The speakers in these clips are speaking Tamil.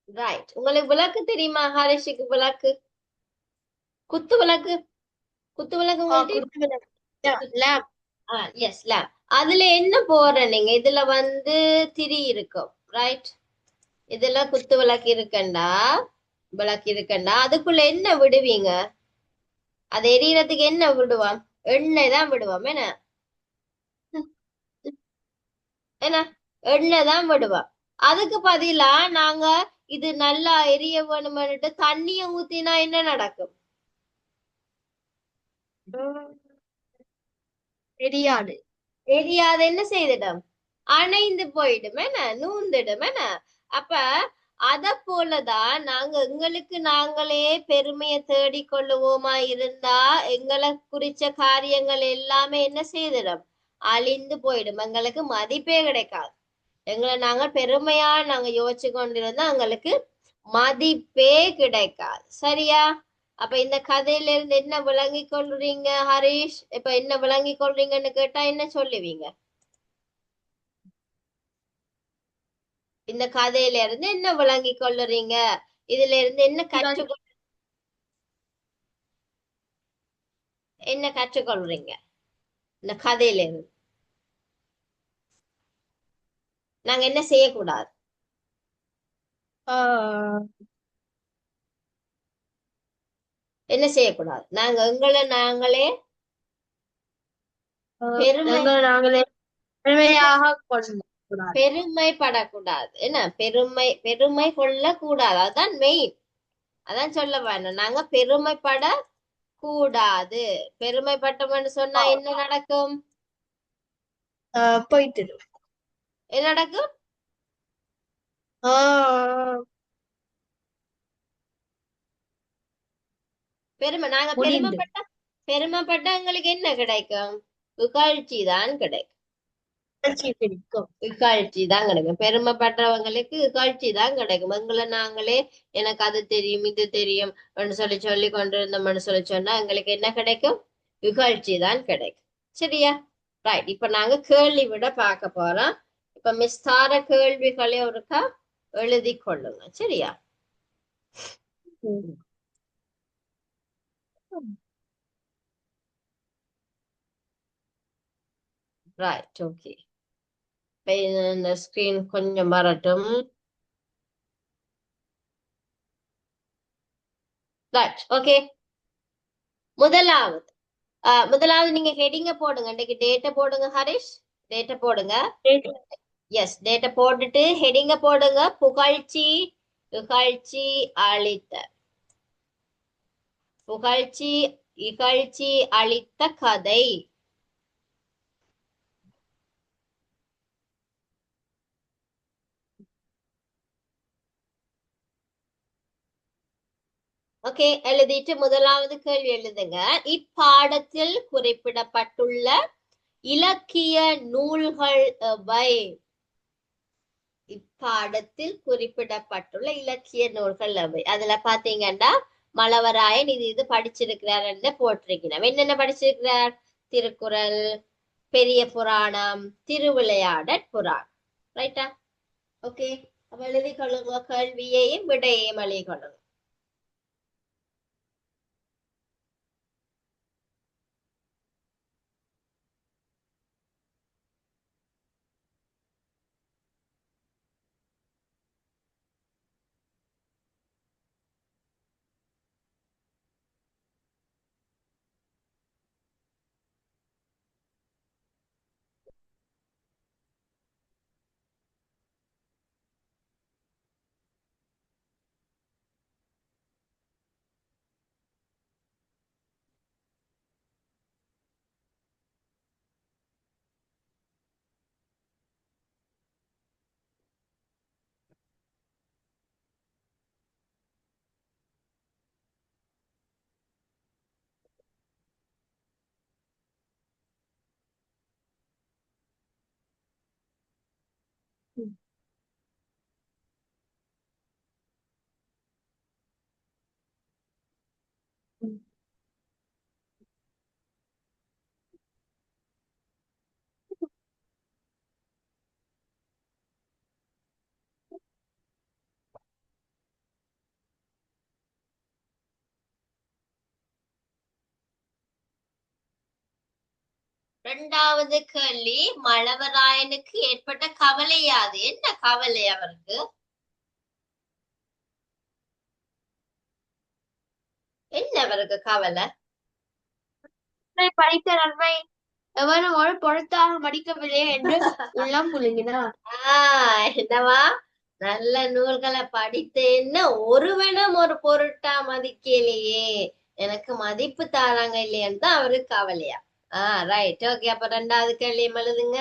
ரைட். உங்களுக்கு விளக்கு தெரியுமா? ஹரிஷுக்கு விளக்கு, குத்து விளக்கு, குத்து விளக்கு உங்கள்ட்ட குத்துவிளக்கு. லேப். Yes lab. அதுல என்ன போற நீங்க? இதுல வந்து திரி இருக்கும், ரைட்? இதுல குத்து விளக்கு இருக்கண்டா, விளக்கு இருக்கண்டா, அதுக்குள்ள என்ன விடுவீங்க? அது எரியறதுக்கு என்ன விடுவான்? எண்ணெய் தான் விடுவோம் என்ன? என்ன? எண்ணெய் தான் விடுவோம். அதுக்கு பதிலா நாங்க இது நல்லா எரிய வேணும்னுட்டு தண்ணிய ஊத்தினா என்ன நடக்கும்? தெரியாது. எரியாது. என்ன செய்திடும்? அணைந்து போயிடும் என்ன? நூந்துடும் என்ன? அப்ப அத போலதான் நாங்க எங்களுக்கு நாங்களே பெருமையை தேடிக் கொள்ளுவோமா இருந்தா எங்களை குறிச்ச காரியங்கள் எல்லாமே என்ன செய்திடும்? அழிந்து போயிடும். எங்களுக்கு மதிப்பே கிடைக்காது. எங்களை நாங்க பெருமையா நாங்க யோசிச்சு கொண்டிருந்தா எங்களுக்கு மதிப்பே கிடைக்காது. சரியா? அப்ப இந்த கதையில இருந்து என்ன விளங்கி கொள்றீங்க ஹரிஷ்? இப்ப என்ன விளங்கி கொள்றீங்கன்னு கேட்டா என்ன சொல்லுவீங்க? இந்த கதையில இருந்து என்ன விளங்கி கொள்ளுறீங்க? இதுல இருந்து என்ன என்ன கற்றுக்கொள்றீங்க இந்த கதையில இருந்து? நாங்க என்ன செய்யக்கூடாது? ஆஹ் என்ன செய்யக்கூடாது? நாங்க எங்களை நாங்களே பெருமை எங்களை நாங்களே பெருமையாக கொள்ளக்கூடாது. பெருமைப்படக்கூடாது. என்ன? பெருமை கொள்ள கூடாது. அதான் மெயின். அதான் சொல்ல வேணும். நாங்க பெருமைப்பட கூடாது. பெருமைப்பட்டோம்னு சொன்னா என்ன நடக்கும்? போயிட்டு. என்ன நடக்கும்? ஆஹ் நாங்க முடிந்து. பெருமைப்பட்டா எங்களுக்கு என்ன கிடைக்கும்? புகழ்ச்சி தான் கிடைக்கும். புகழ்ச்சி பிடிக்கும். இகழ்ச்சி தான் கிடைக்கும். பெருமைப்படுறவங்களுக்கு இகழ்ச்சி தான் கிடைக்கும். எங்களை நாங்களே எனக்கு அது தெரியும் இது தெரியும் சொல்லி சொல்லி கொண்டிருந்தோம்னு சொல்லி சொன்னா எங்களுக்கு என்ன கிடைக்கும்? இகழ்ச்சி தான் கிடைக்கும். சரியா? ரைட். இப்ப நாங்க கேள்வி விட பார்க்க போறோம். இப்ப மிஸ் தார கேள்விகளை ஒருக்கா எழுதி கொள்ளுங்க. சரியா? ம். ரைட். ஓகே. இந்த ஸ்கிரீன் கொஞ்சம் வரட்டும். ரைட். ஓகே. முதலாவது முதலாவது நீங்க ஹெடிங்க போடுங்க. இன்னைக்கு டேட்டை போடுங்க ஹரிஷ். டேட்டை போடுங்க. சரி. எஸ், டேட்டை போட்டுட்டு ஹெடிங்க போடுங்க. புகழ்ச்சி, இகழ்ச்சி, அளித்த. புகழ்ச்சி, இகழ்ச்சி அளித்த கதை. ஓகே, எழுதிட்டு முதலாவது கேள்வி எழுதுங்க. இப்பாடத்தில் குறிப்பிடப்பட்டுள்ள இலக்கிய நூல்கள் எவை? இப்பாடத்தில் குறிப்பிடப்பட்டுள்ள இலக்கிய நூல்கள் எவை? அதுல பாத்தீங்கன்னா மழவராயன் இது படிச்சிருக்கிறார் போட்டிருக்கிறோம். என்னென்ன படிச்சிருக்கிறார்? திருக்குறள், பெரிய புராணம், திருவிளையாடற் புராணம். ரைட்டா? ஓகே. அப்ப எழுதி கொள்ளுங்க. கேள்வியையும் விடையையும் எழுதி கொள்ளுங்க. ம். ம். இரண்டாவது கேள்வி, மழவராயனுக்கு ஏற்பட்ட கவலை யாது? என்ன கவலை அவருக்கு? என்ன அவருக்கு கவலை? படித்த நன்மை எவனும் ஒரு பொருட்டாக மடிக்கவில்லை என்று உள்ளம் குலுங்கினார். என்னவா? நல்ல நூல்களை படித்தேன்னு ஒருவனும் ஒரு பொருட்டா மதிக்கலையே, எனக்கு மதிப்பு தாராங்க இல்லையான்னு தான் அவருக்கு கவலையா. Right, okay. அப்ப ரெண்டாவது கேள்வி எழுதுங்க.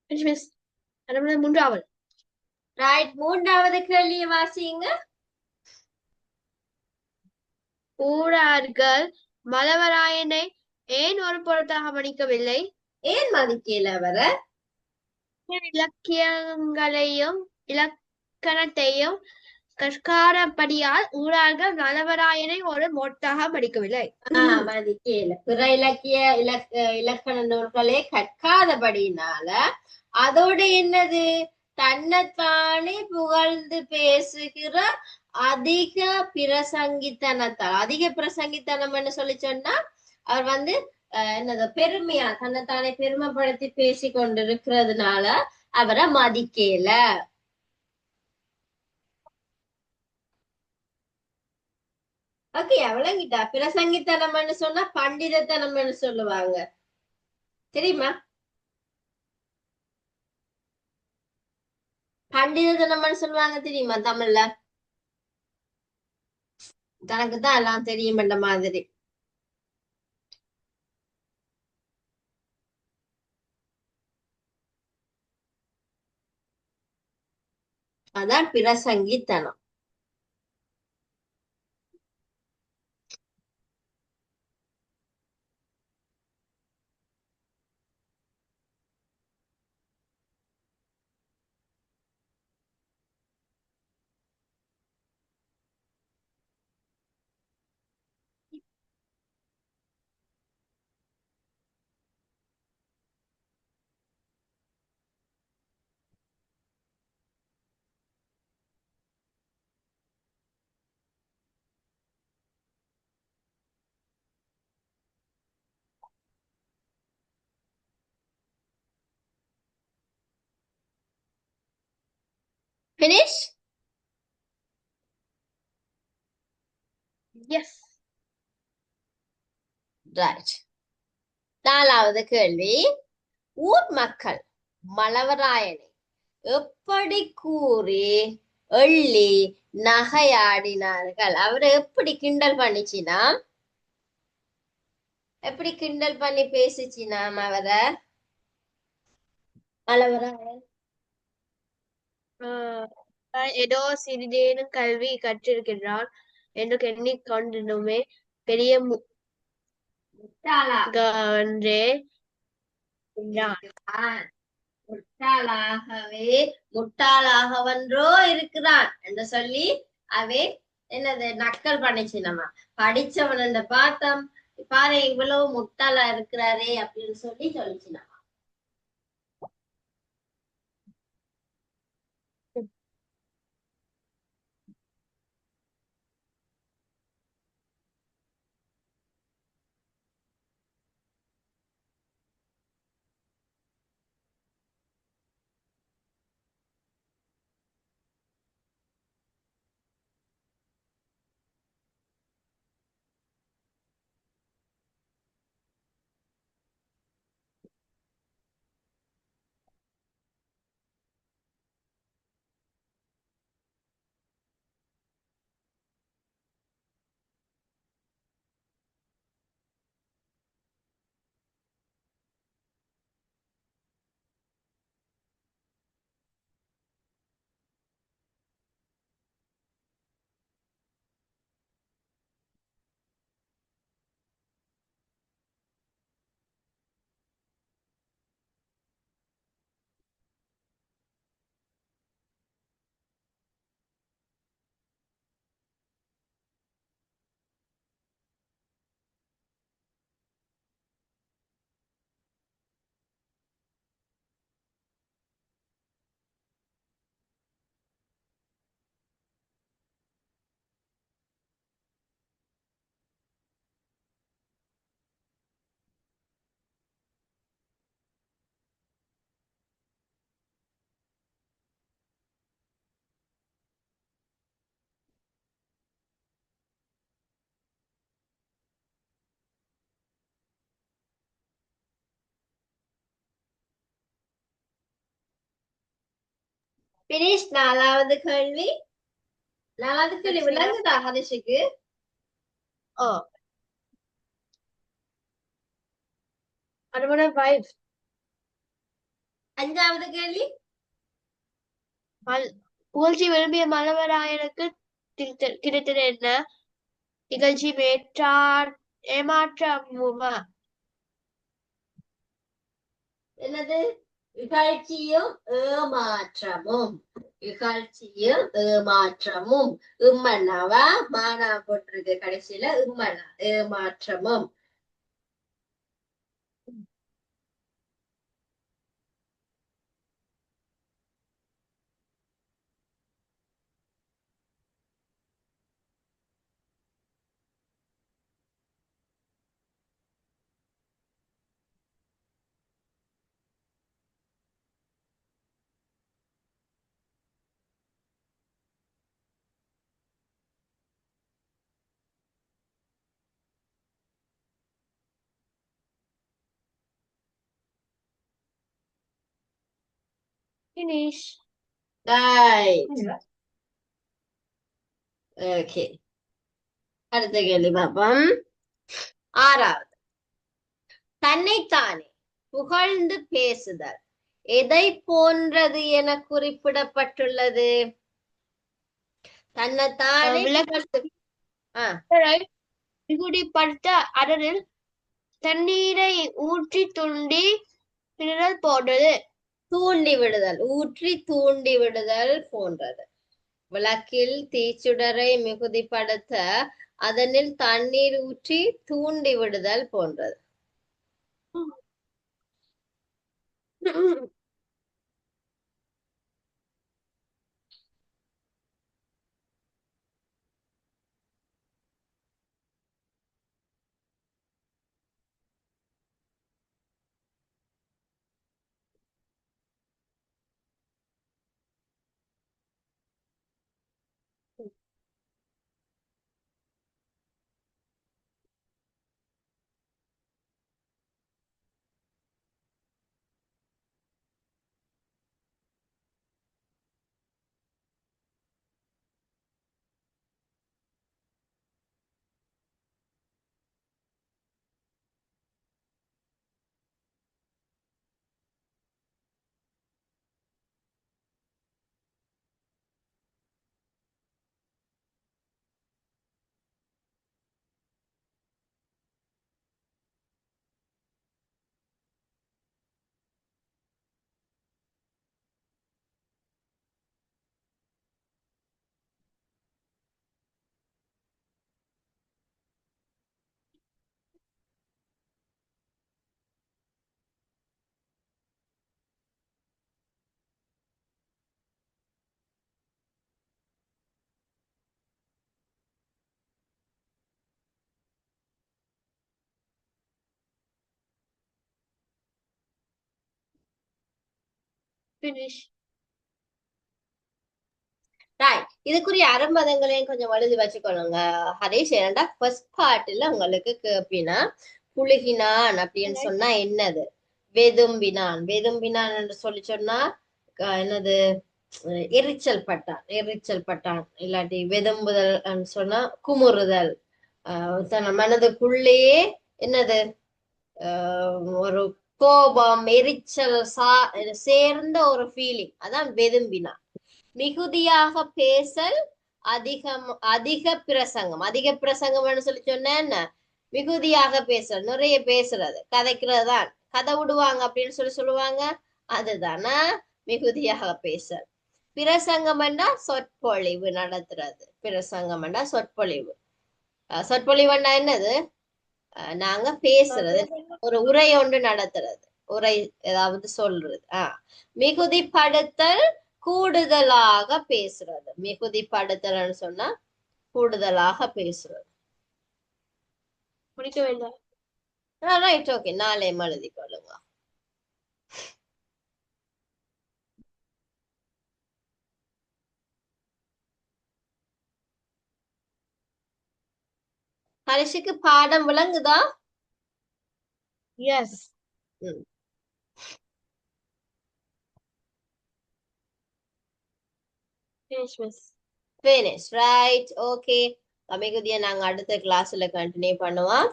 மிஸ், மூன்றாவது. ரைட், மூன்றாவது கேள்வியை வாசிங்க. ஊரார்கள் மழவராயனை ஏன் ஒரு பொருட்டாக மதிக்கவில்லை? ஏன் மதிக்கல அவரை? இலக்கியங்களையும் இலக்கணத்தையும் கற்காதபடியால் ஊரார்கள் மழவராயனை ஒரு மொட்டாக மதிக்கவில்லை. மதிக்கல. பிற இலக்கண நூல்களே கற்காதபடினால, அதோட என்னது, தன்னைத்தானே புகழ்ந்து பேசுகிற அதிக பிரசங்கித்தனத்தால், அதிக பிரசங்கித்தனம் சொல்லி சொன்னா அவர் என்னது, பெருமையா தன்னைத்தானே பெருமைப்படுத்தி பேசி கொண்டிருக்கிறதுனால அவரை மதிக்கல. ஓகே, விளங்கிட்டா? பிரசங்கித்தனம்னு சொன்னா பண்டிதத்தனம்னு சொல்லுவாங்க, தெரியுமா? பண்டிதத்தனம்னு சொல்லுவாங்க, தெரியுமா தமிழ்ல? தனக்கு தான் எல்லாம் தெரியும் என்ற மாதிரி. அதான் பிரசங்கித்தனம். பினிஷ். எஸ். ரைட். நாலாவது கேள்வி, ஊர் மக்கள் மழவராயனை எப்படி கூறி எள்ளி நகையாடினார்கள்? அவரை எப்படி கிண்டல் பண்ணிச்சினா, எப்படி கிண்டல் பண்ணி பேசிச்சினாம் அவரை மழவராயன்? ஏதோ சிறிதேனும் கல்வி கற்றிருக்கிறான் என்று எண்ணிக்கொண்டிருமே பெரிய முட்டாளா என்றே இருக்கிறான். முட்டாளாகவன்றோ இருக்கிறான் என்று சொல்லி அவை என்னது நக்கல் பண்ணிச்சு. நம்ம படிச்சவன் பார்த்தோம், பாரு இவ்வளவு முட்டாளா இருக்கிறாரே அப்படின்னு சொல்லி சொல்லிச்சு. நம்ம பினிஷ். நாலாவது கேள்வி. நாலாவது கேள்வி விளங்குதா ஹரிஷுக்கு? ஓ அடுத்த 5 அஞ்சாவது கேள்வி. புகழ்ச்சி விரும்பிய மலவராயனுக்கு கிடைத்தது என்ன? இகழ்ச்சி ஏமாற்றமுமா? என்னது? இகழ்ச்சியும் ஏமாற்றமும். இகழ்ச்சியும் ஏமாற்றமும். இம்மன்னாவா மானா போட்டிருக்கு கடைசியில. இம்மனா ஏமாற்றமும். Finish. Right. Okay. அடுத்த கேள்வி பாப்போம். ஆறாவது. தன்னைத்தானே புகழ்ந்து பேசுதல் எதை போன்றது என குறிப்பிடப்பட்டுள்ளது? தன்னைத்தானே மிகுதிப்படுத்த அடரில் தண்ணீரை ஊற்றி துண்டி விடுதல் போன்றது. தூண்டி விடுதல், ஊற்றி தூண்டி விடுதல் போன்றது. விளக்கில் தீச்சுடரை மிகுதிப்படுத்த அதனில் தண்ணீர் ஊற்றி தூண்டி விடுதல் போன்றது. Finish. இதுக்குரிய அறம்பதங்களையும் கொஞ்சம் எழுதி வச்சுக்கணுங்க ஹரிஷ். ஏன்டா ஃபர்ஸ்ட் பார்ட்ல உங்களுக்கு கேப்பினா புழுகினான் அப்படின்னு சொன்னா என்னது? வெதும்பினான். வெதும்பினான் என்று சொல்லி சொன்னா என்னது? எரிச்சல் பட்டான். எரிச்சல் பட்டான். இல்லாட்டி வெதும்புதல் சொன்னா குமுறுதல். தன் மனதுக்குள்ளேயே என்னது? ஒரு கோபம், எரிச்சல் சேர்ந்த ஒரு ஃபீலிங். அதான் வெதும்பினான். மிகுதியாக பேசல், அதிக பிரசங்கம். அதிக பிரசங்கம்னு சொல்லி சொன்ன மிகுதியாக பேசல், நிறைய பேசுறது, கதைக்கிறது தான். கதை விடுவாங்க அப்படின்னு சொல்லி சொல்லுவாங்க, அதுதானா மிகுதியாக பேசல். பிரசங்கம் என்றா சொற்பொழிவு நடத்துறது. பிரசங்கம் என்றா சொற்பொழிவு. சொற்பொழிவுன்னா என்னது? நாங்க பேசுறது, ஒரு உரை ஒன்று நடத்துறது, உரை ஏதாவது சொல்றது. மிகுதிப்படுத்தல் கூடுதலாக பேசுறது. மிகுதிப்படுத்தல்னு சொன்னா கூடுதலாக பேசுறது. முடிக்க வேண்டாம். Right, okay. நாளை எழுதி கொள்ளுங்க. ஹரிஷுக்கு பாடம் விளங்குதா? Yes. Finish, miss. finish right okay அமைகுதியா நாங்க அடுத்த கிளாஸ்ல கண்டினியூ பண்ணுவோம்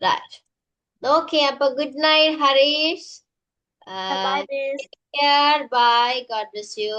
right okay அப்ப good night Harish Bye, miss. care bye god bless you